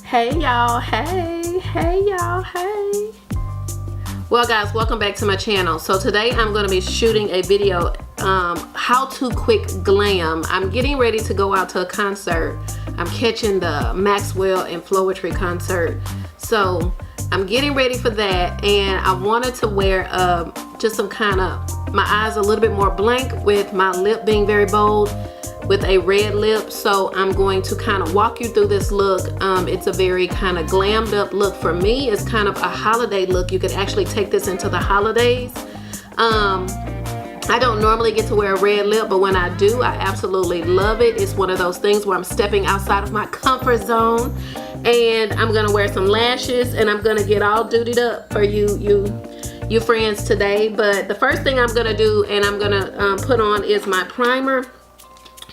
Hey y'all, hey y'all, hey. Well guys, welcome back to my channel. So today I'm going to be shooting a video, how to quick glam. I'm getting ready to go out to a concert. I'm catching the Maxwell and Flowetry concert. So I'm getting ready for that, and I wanted to wear just some kind of, my eyes a little bit more blank with my lip being very bold with a red lip. So I'm going to kind of walk you through this look. It's a very kind of glammed up look. For me, it's kind of a holiday look. You could actually take this into the holidays. I don't normally get to wear a red lip, but when I do, I absolutely love it. It's one of those things where I'm stepping outside of my comfort zone. And I'm gonna wear some lashes, and I'm gonna get all duded up for you friends today. But the first thing I'm gonna do, and I'm gonna put on, is my primer.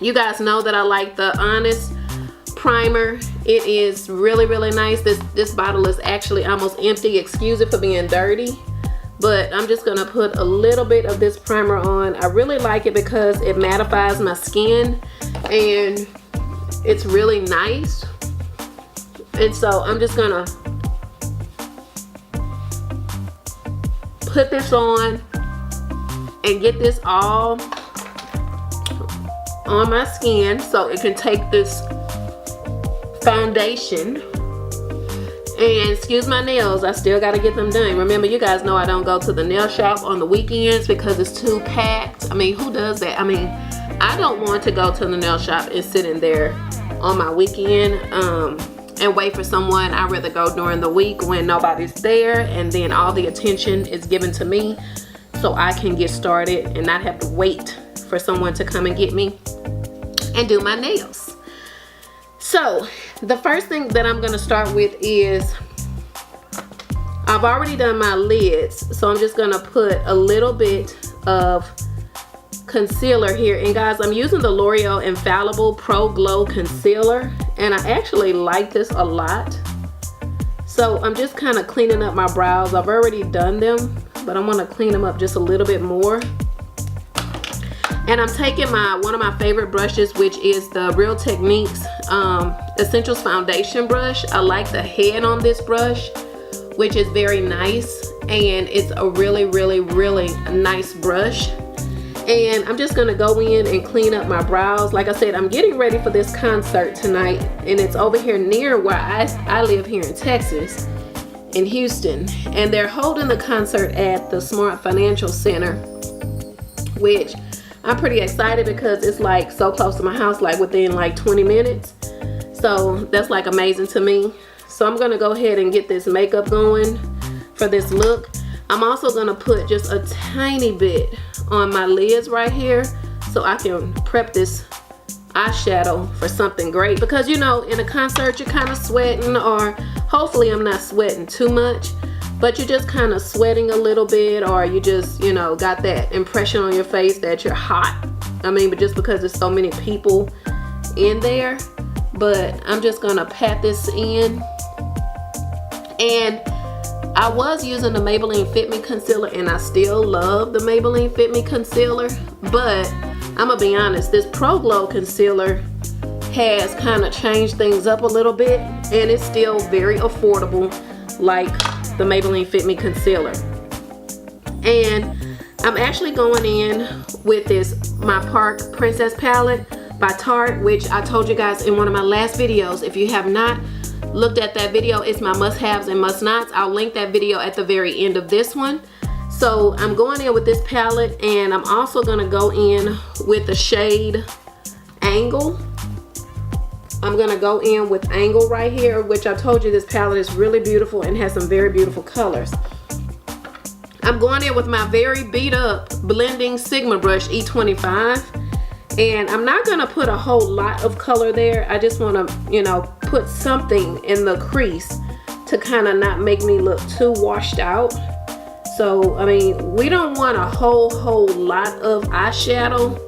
You guys know that I like the Honest primer. It is really, really nice. This bottle is actually almost empty. Excuse it for being dirty, but I'm just gonna put a little bit of this primer on. I really like it because it mattifies my skin, and it's really nice. And so I'm just gonna put this on and get this all on my skin so it can take this foundation. And excuse my nails, I still got to get them done. Remember, you guys know I don't go to the nail shop on the weekends because it's too packed. I mean, who does that? I mean, I don't want to go to the nail shop and sit in there on my weekend and wait for someone. I'd rather go during the week when nobody's there, and then all the attention is given to me so I can get started and not have to wait for someone to come and get me and do my nails. So the first thing that I'm going to start with is, I've already done my lids, so I'm just going to put a little bit of concealer here. And guys, I'm using the L'Oreal Infallible Pro Glow Concealer, and I actually like this a lot. So I'm just kind of cleaning up my brows. I've already done them, but I'm going to clean them up just a little bit more. And I'm taking one of my favorite brushes, which is the Real Techniques Essentials Foundation brush. I like the head on this brush, which is very nice, and it's a really, really, really nice brush. And I'm just gonna go in and clean up my brows. Like I said, I'm getting ready for this concert tonight, and it's over here near where I live here in Texas, in Houston. And they're holding the concert at the Smart Financial Center, which I'm pretty excited because it's like so close to my house, like within like 20 minutes. So that's like amazing to me. So I'm gonna go ahead and get this makeup going for this look. I'm also gonna put just a tiny bit on my lids right here so I can prep this eyeshadow for something great. Because you know, in a concert you're kind of sweating, or hopefully I'm not sweating too much, but you're just kind of sweating a little bit, or you just, you know, got that impression on your face that you're hot. I mean, but just because there's so many people in there. But I'm just gonna pat this in. And I was using the Maybelline Fit Me concealer, and I still love the Maybelline Fit Me concealer, but I'm gonna be honest, this Pro Glow concealer has kind of changed things up a little bit, and it's still very affordable like the Maybelline Fit Me concealer. And I'm actually going in with this My Park Princess palette by Tarte, which I told you guys in one of my last videos. If you have not looked at that video, it's my must-haves and must-nots. I'll link that video at the very end of this one. So I'm going in with this palette, and I'm also going to go in with the shade Angle. I'm going to go in with Angle right here, which I told you this palette is really beautiful and has some very beautiful colors. I'm going in with my very beat up blending Sigma brush E25, and I'm not going to put a whole lot of color there. I just want to, you know, put something in the crease to kind of not make me look too washed out. So I mean, we don't want a whole lot of eyeshadow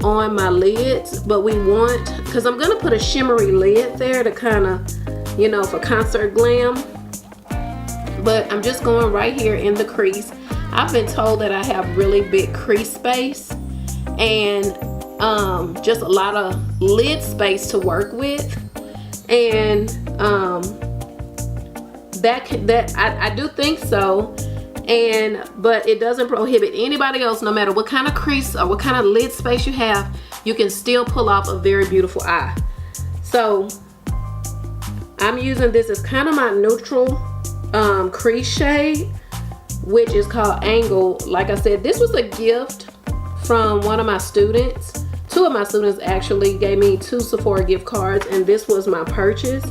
on my lids, but we want, because I'm gonna put a shimmery lid there to kind of, you know, for concert glam. But I'm just going right here in the crease. I've been told that I have really big crease space and just a lot of lid space to work with, and I do think so. But it doesn't prohibit anybody else, no matter what kind of crease or what kind of lid space you have, you can still pull off a very beautiful eye. So I'm using this as kind of my neutral crease shade, which is called Angle. Like I said, this was a gift from one of my students. Two of my students actually gave me 2 Sephora gift cards, and this was my purchase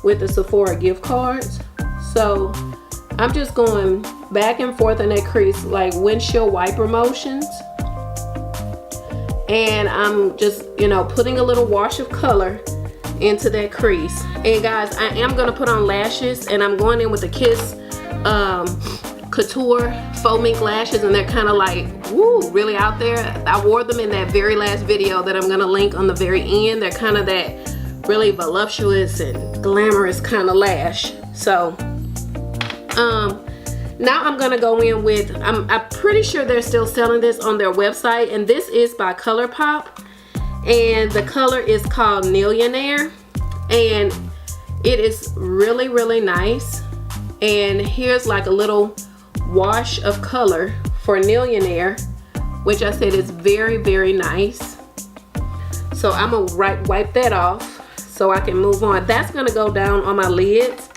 with the Sephora gift cards. So I'm just going back and forth in that crease like windshield wiper motions, and I'm just, you know, putting a little wash of color into that crease. And guys, I am gonna put on lashes, and I'm going in with the Kiss Couture faux mink lashes, and they're kind of like, woo, really out there. I wore them in that very last video that I'm gonna link on the very end. They're kind of that really voluptuous and glamorous kind of lash. So now I'm gonna go in with, I'm pretty sure they're still selling this on their website, and this is by ColourPop, and the color is called Millionaire, and it is really, really nice. And here's like a little wash of color for Millionaire, which I said is very, very nice. So I'm gonna wipe that off so I can move on. That's gonna go down on my lids,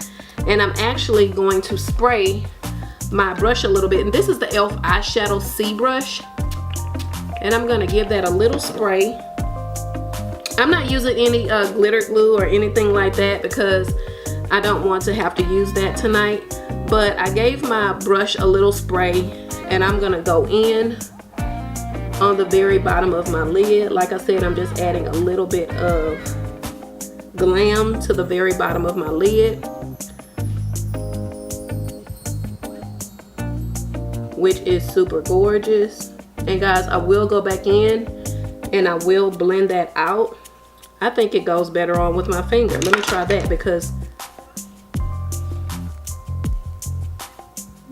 and I'm actually going to spray my brush a little bit, and this is the e.l.f. eyeshadow C brush, and I'm gonna give that a little spray. I'm not using any glitter glue or anything like that because I don't want to have to use that tonight, but I gave my brush a little spray, and I'm gonna go in on the very bottom of my lid. Like I said, I'm just adding a little bit of Glam to the very bottom of my lid, which is super gorgeous. And guys, I will go back in and I will blend that out. I think it goes better on with my finger. Let me try that, because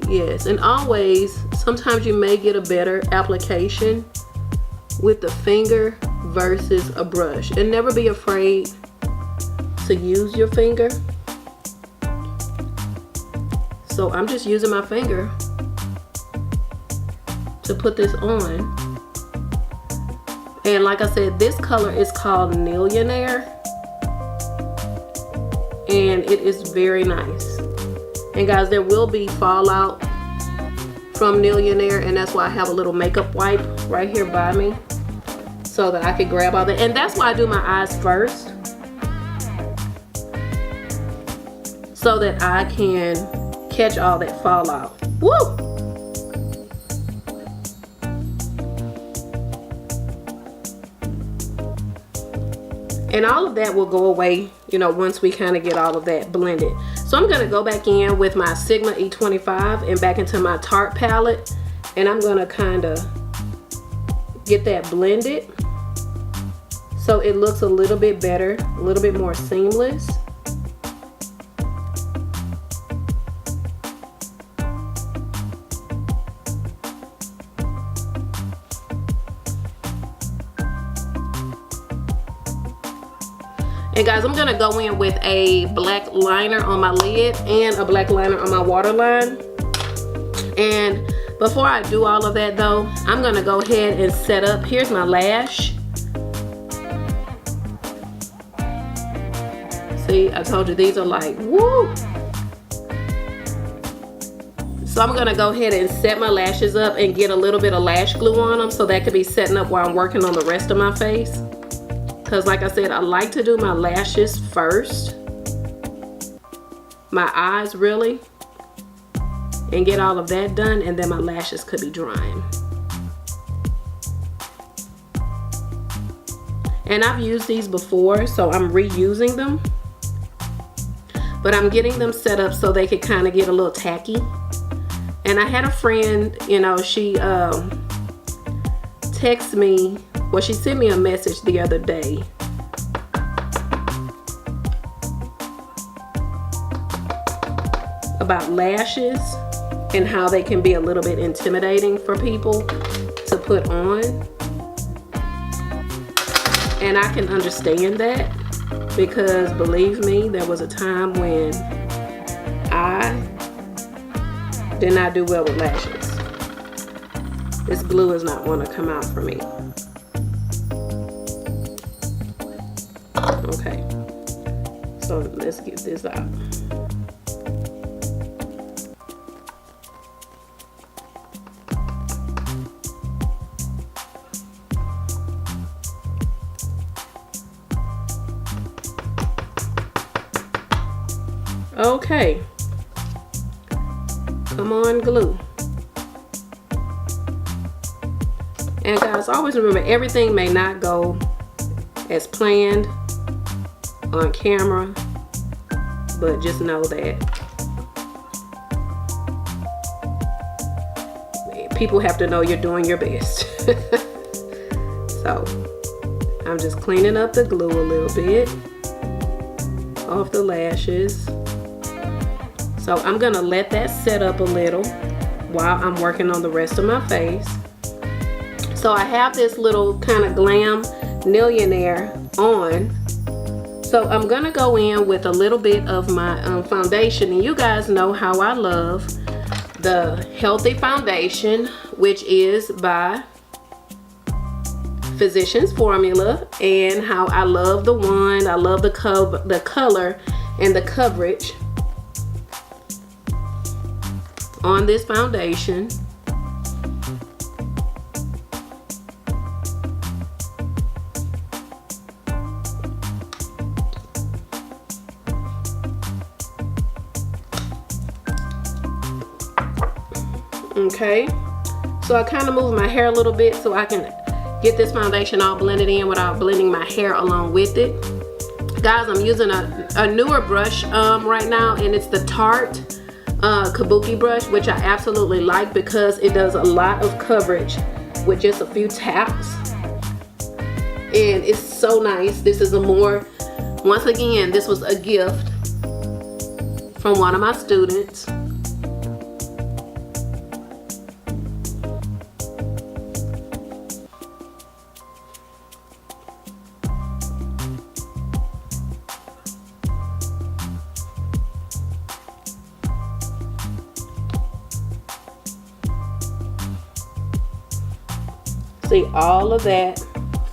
yes, and always, sometimes you may get a better application with the finger versus a brush. And never be afraid to use your finger. So I'm just using my finger to put this on. And like I said, this color is called Millionaire, and it is very nice. And guys, there will be fallout from Millionaire, and that's why I have a little makeup wipe right here by me so that I can grab all that. And that's why I do my eyes first, so that I can catch all that fallout. Woo! And all of that will go away, you know, once we kind of get all of that blended. So I'm gonna go back in with my Sigma E25 and back into my Tarte palette, and I'm gonna kind of get that blended so it looks a little bit better, a little bit more seamless. And guys, I'm gonna go in with a black liner on my lid and a black liner on my waterline. And before I do all of that though, I'm gonna go ahead and set up, here's my lash. See, I told you these are like, woo! So I'm gonna go ahead and set my lashes up and get a little bit of lash glue on them, so that could be setting up while I'm working on the rest of my face. Because like I said, I like to do my lashes first, my eyes really, and get all of that done, and then my lashes could be drying. And I've used these before, so I'm reusing them, but I'm getting them set up so they could kind of get a little tacky. And I had a friend, you know, she texted me, well, she sent me a message the other day about lashes, and how they can be a little bit intimidating for people to put on. And I can understand that, because believe me, there was a time when I did not do well with lashes. This glue is not want to come out for me. Okay, so let's get this out. Okay, come on, glue. And guys, always remember, everything may not go as planned on camera, but just know that people have to know you're doing your best. So I'm just cleaning up the glue a little bit off the lashes. So I'm gonna let that set up a little while I'm working on the rest of my face. So I have this little kind of Glam Millionaire on. So I'm gonna go in with a little bit of my foundation, and you guys know how I love the Healthy Foundation, which is by Physicians Formula, and how I love the wand. I love the color and the coverage on this foundation. Okay, so I kind of move my hair a little bit so I can get this foundation all blended in without blending my hair along with it. Guys, I'm using a newer brush right now, and it's the Tarte Kabuki brush, which I absolutely like because it does a lot of coverage with just a few taps, and it's so nice. This is once again, this was a gift from one of my students. See, all of that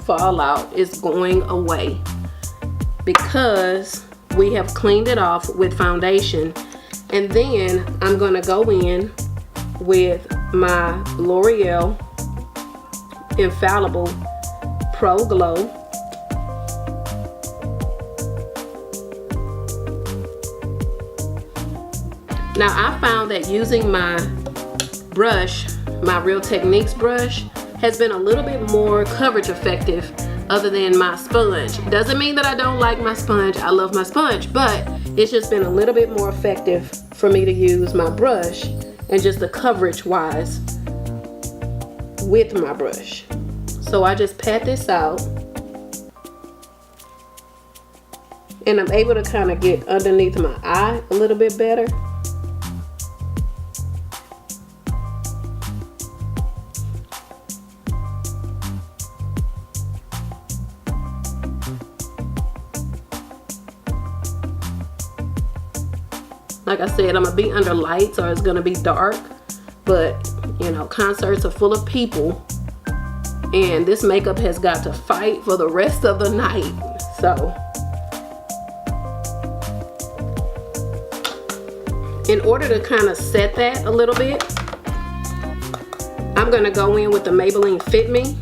fallout is going away because we have cleaned it off with foundation. And then I'm going to go in with my L'Oreal Infallible Pro Glow. Now I found that using my brush, my Real Techniques brush, has been a little bit more coverage effective other than my sponge. Doesn't mean that I don't like my sponge. I love my sponge, but it's just been a little bit more effective for me to use my brush and just the coverage wise with my brush. So I just pat this out, and I'm able to kind of get underneath my eye a little bit better. Like I said, I'm gonna be under lights or it's gonna be dark, but you know, concerts are full of people, and this makeup has got to fight for the rest of the night. So in order to kind of set that a little bit, I'm gonna go in with the Maybelline Fit Me.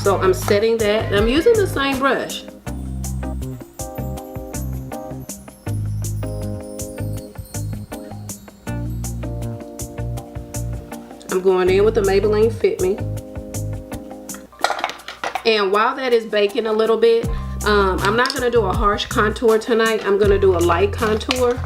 So I'm setting that. I'm using the same brush. I'm going in with the Maybelline Fit Me. And while that is baking a little bit, I'm not going to do a harsh contour tonight. I'm going to do a light contour.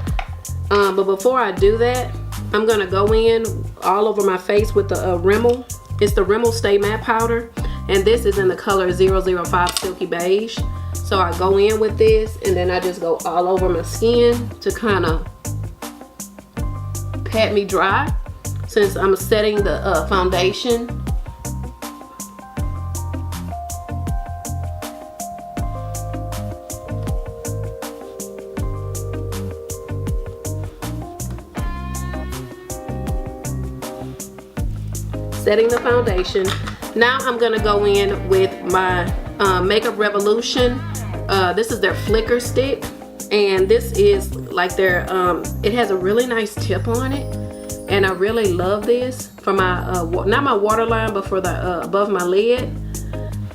But before I do that, I'm going to go in all over my face with the Rimmel. It's the Rimmel Stay Matte Powder. And this is in the color 005 Silky Beige. So I go in with this and then I just go all over my skin to kind of pat me dry since I'm setting the foundation. Setting the foundation. Now I'm gonna go in with my Makeup Revolution. This is their flicker stick, and this is like their it has a really nice tip on it, and I really love this for my not my waterline, but for the above my lid.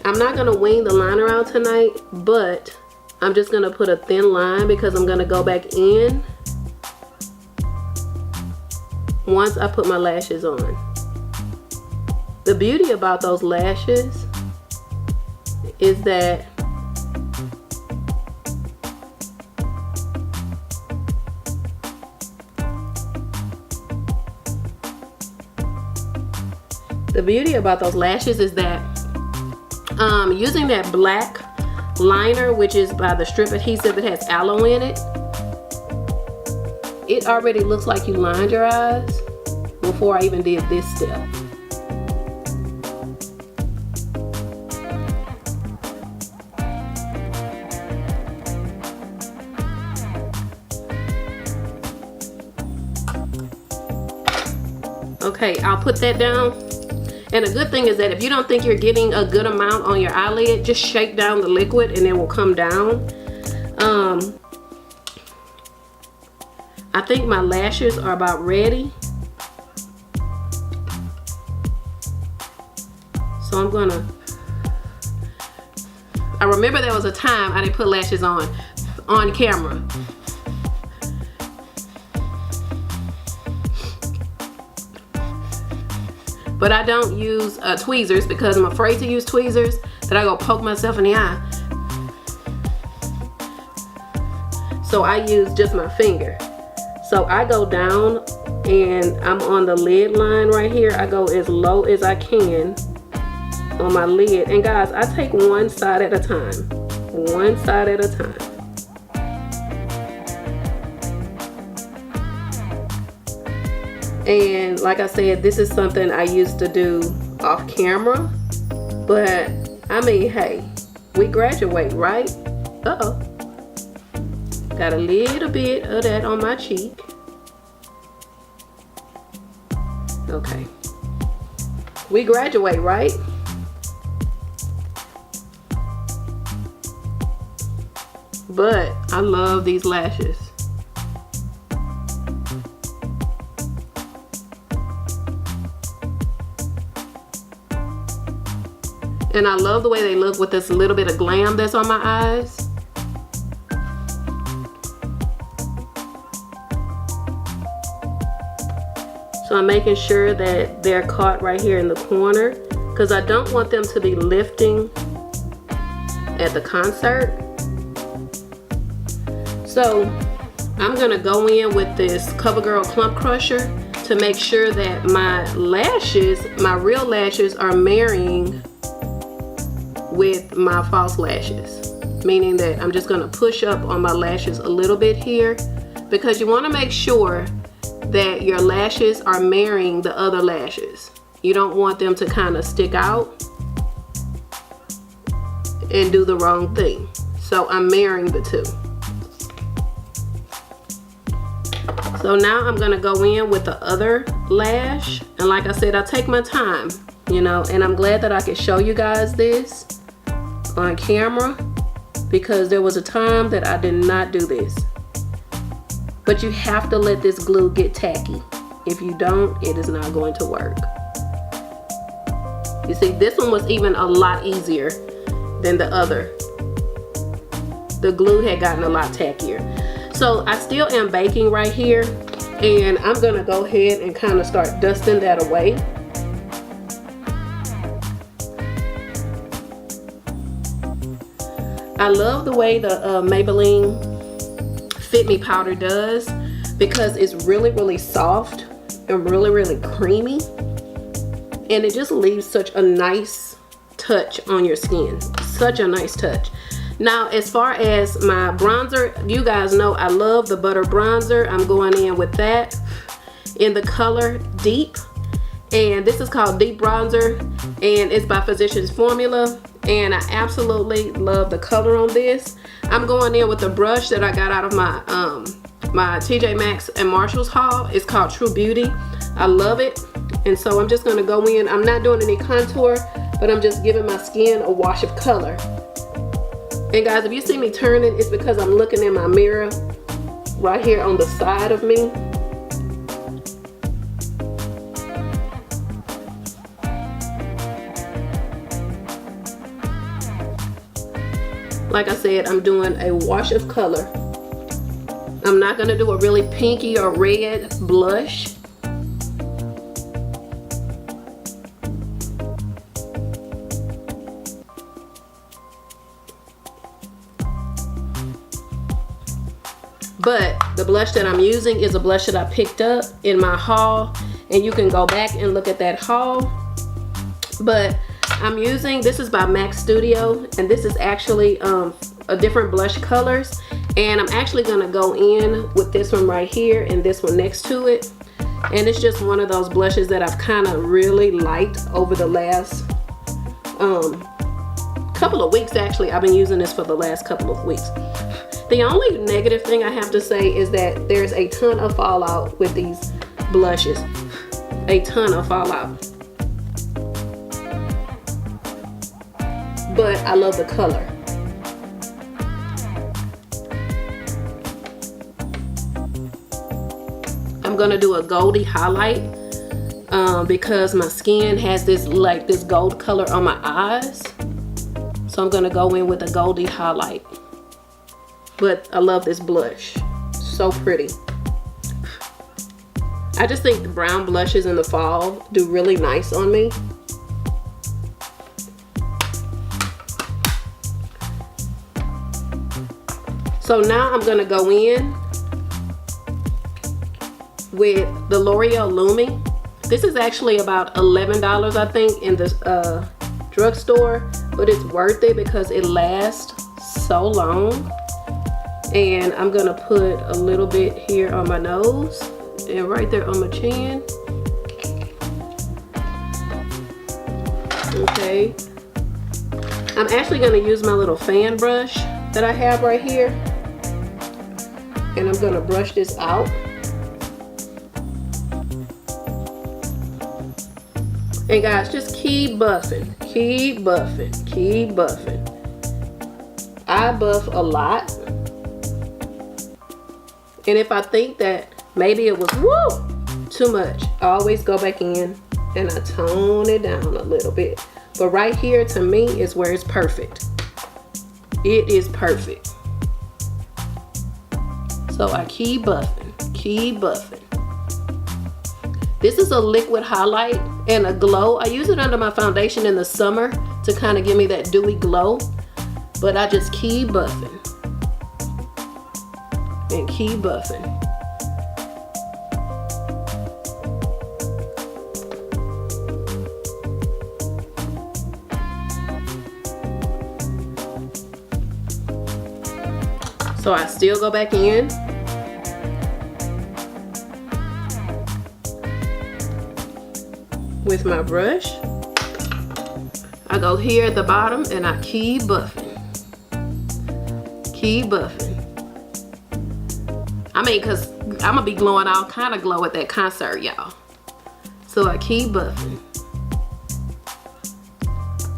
I'm not gonna wing the liner out tonight, but I'm just gonna put a thin line because I'm gonna go back in once I put my lashes on. The beauty about those lashes is that using that black liner, which is by the strip adhesive that has aloe in it, it already looks like you lined your eyes before I even did this step. Okay, I'll put that down. And the good thing is that if you don't think you're getting a good amount on your eyelid, just shake down the liquid and it will come down. I think my lashes are about ready. So I'm gonna, I remember there was a time I didn't put lashes on camera. But I don't use tweezers because I'm afraid to use tweezers that I go poke myself in the eye. So I use just my finger. So I go down and I'm on the lid line right here. I go as low as I can on my lid. And guys, I take one side at a time. One side at a time. And like I said, this is something I used to do off camera, but I mean, hey, we graduate, right? Uh-oh. Got a little bit of that on my cheek. Okay. We graduate, right? But I love these lashes. And I love the way they look with this little bit of glam that's on my eyes. So I'm making sure that they're caught right here in the corner because I don't want them to be lifting at the concert. So I'm gonna go in with this CoverGirl Clump Crusher to make sure that my lashes, my real lashes, are marrying with my false lashes, meaning that I'm just going to push up on my lashes a little bit here because you want to make sure that your lashes are marrying the other lashes. You don't want them to kind of stick out and do the wrong thing. So I'm marrying the two. So now I'm going to go in with the other lash, and like I said, I take my time, you know, and I'm glad that I can show you guys this on camera because there was a time that I did not do this. But you have to let this glue get tacky. If you don't, it is not going to work. You see, this one was even a lot easier than the other. The glue had gotten a lot tackier. So I still am baking right here, and I'm gonna go ahead and kind of start dusting that away. I love the way the Maybelline Fit Me powder does because it's really, really soft and really, really creamy. And it just leaves such a nice touch on your skin. Such a nice touch. Now, as far as my bronzer, you guys know I love the butter bronzer. I'm going in with that in the color Deep. And this is called Deep Bronzer, and it's by Physicians Formula. And I absolutely love the color on this. I'm going in with a brush that I got out of my my TJ Maxx and Marshalls haul. It's called True Beauty. I love it. And so I'm just going to go in. I'm not doing any contour, but I'm just giving my skin a wash of color. And guys, if you see me turning, it's because I'm looking in my mirror right here on the side of me. Like I said, I'm doing a wash of color. I'm not going to do a really pinky or red blush. But the blush that I'm using is a blush that I picked up in my haul, and you can go back and look at that haul. But I'm using, this is by MAC Studio, and this is actually a different blush colors. And I'm actually gonna go in with this one right here and this one next to it. And it's just one of those blushes that I've kind of really liked over the last couple of weeks. Actually, I've been using this for the last couple of weeks. The only negative thing I have to say is that there's a ton of fallout with these blushes. A ton of fallout. But I love the color. I'm gonna do a goldy highlight because my skin has this this gold color on my eyes. So I'm gonna go in with a goldy highlight. But I love this blush. So pretty. I just think the brown blushes in the fall do really nice on me. So now I'm gonna go in with the L'Oreal Lumi. This is actually about $11, I think, in the drugstore, but it's worth it because it lasts so long. And I'm gonna put a little bit here on my nose and right there on my chin. Okay. I'm actually gonna use my little fan brush that I have right here. And I'm gonna brush this out. And guys, just keep buffing, keep buffing, keep buffing. I buff a lot. And if I think that maybe it was too much, I always go back in and I tone it down a little bit. But right here to me is where it's perfect. It is perfect. So I keep buffing, keep buffing. This is a liquid highlight and a glow. I use it under my foundation in the summer to kind of give me that dewy glow. But I just keep buffing. And keep buffing. So I still go back in. With my brush. I go here at the bottom and I keep buffing. Keep buffing. I mean, because I'm going to be glowing all kind of glow at that concert, y'all. So I keep buffing.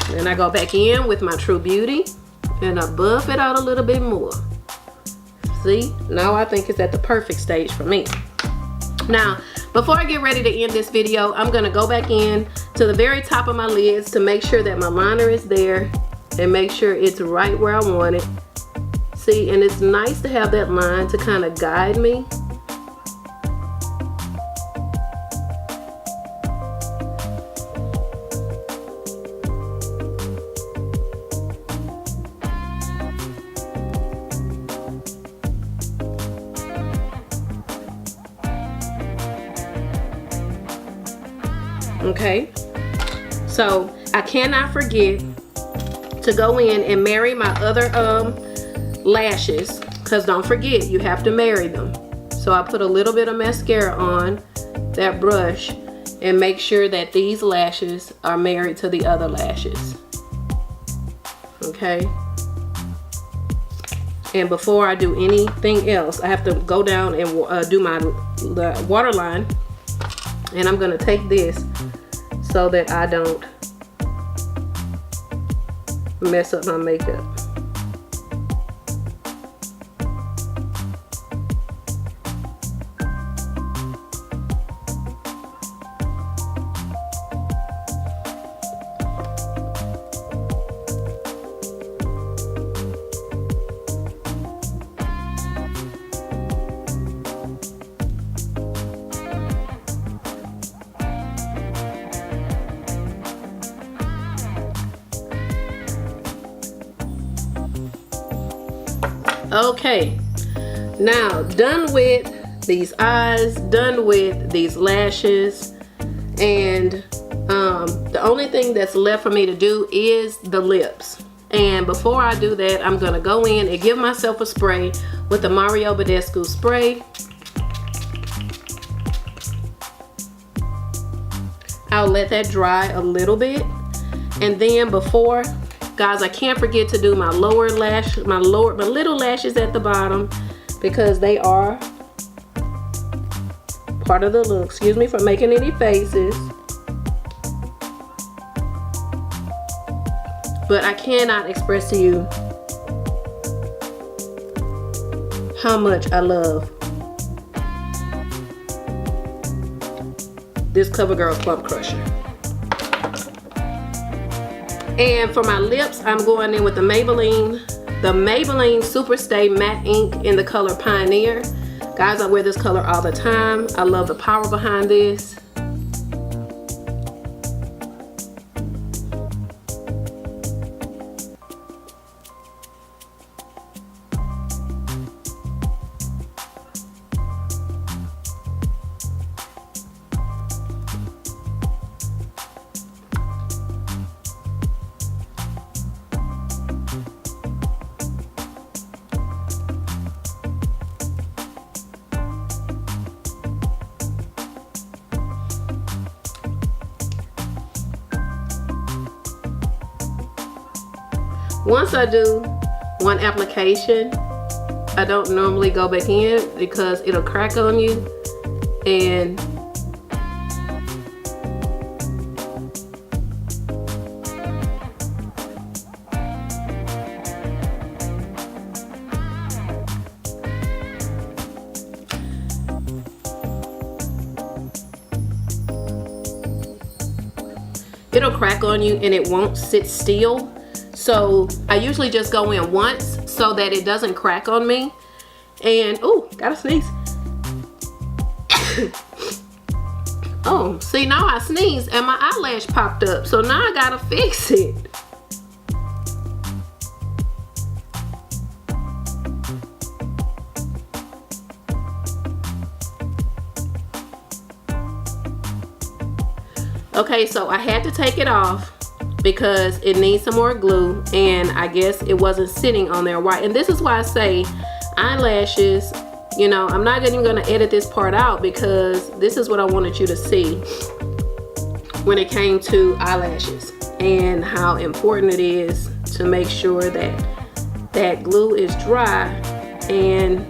Then I go back in with my True Beauty. And I buff it out a little bit more. See? Now I think it's at the perfect stage for me. Now, before I get ready to end this video, I'm going to go back in to the very top of my lids to make sure that my liner is there. And make sure it's right where I want it. See, and it's nice to have that line to kind of guide me. Okay, so I cannot forget to go in and marry my other lashes, because don't forget, you have to marry them. So I put a little bit of mascara on that brush and make sure that these lashes are married to the other lashes. Okay. And before I do anything else, I have to go down and do the waterline. And I'm gonna take this so that I don't mess up my makeup. Okay, now done with these eyes, done with these lashes, and the only thing that's left for me to do is the lips. And before I do that, I'm gonna go in and give myself a spray with the Mario Badescu spray. I'll let that dry a little bit, and then before, guys, I can't forget to do my lower lash, my little lashes at the bottom, because they are part of the look. Excuse me for making any faces, but I cannot express to you how much I love this CoverGirl Plump Crusher. And for my lips, I'm going in with the Maybelline Super Stay Matte Ink in the color Pioneer. Guys, I wear this color all the time. I love the power behind this. Once I do one application, I don't normally go back in because it'll crack on you, and it'll crack on you and it won't sit still. So I usually just go in once so that it doesn't crack on me. And oh, gotta sneeze. Oh, see, now I sneezed and my eyelash popped up, so now I gotta fix it. Okay, so I had to take it off because it needs some more glue, and I guess it wasn't sitting on there right. And this is why I say eyelashes, you know, I'm not even gonna edit this part out because this is what I wanted you to see when it came to eyelashes and how important it is to make sure that that glue is dry and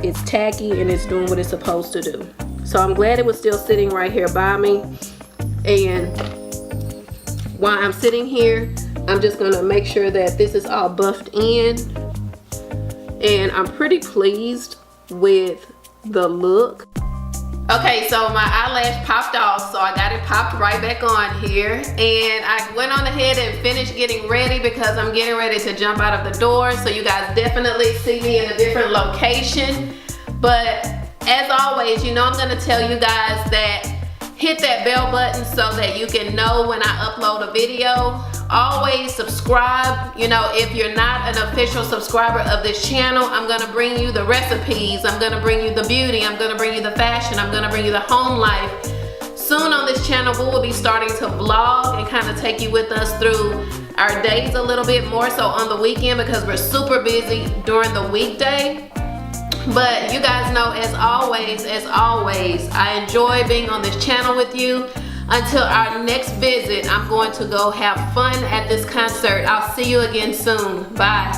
it's tacky and it's doing what it's supposed to do. So I'm glad it was still sitting right here by me. And while I'm sitting here, I'm just gonna make sure that this is all buffed in. And I'm pretty pleased with the look. Okay, so my eyelash popped off, so I got it popped right back on here. And I went on ahead and finished getting ready because I'm getting ready to jump out of the door. So you guys definitely see me in a different location. But as always, you know, I'm gonna tell you guys that hit that bell button so that you can know when I upload a video. Always subscribe. You know, if you're not an official subscriber of this channel, I'm gonna bring you the recipes, I'm gonna bring you the beauty, I'm gonna bring you the fashion, I'm gonna bring you the home life. Soon on this channel, we will be starting to vlog and kind of take you with us through our days a little bit more so on the weekend because we're super busy during the weekday. But you guys know, as always, I enjoy being on this channel with you. Until our next visit, I'm going to go have fun at this concert. I'll see you again soon. Bye.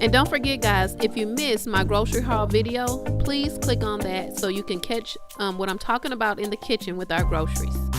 And don't forget, guys, if you missed my grocery haul video, please click on that so you can catch what I'm talking about in the kitchen with our groceries.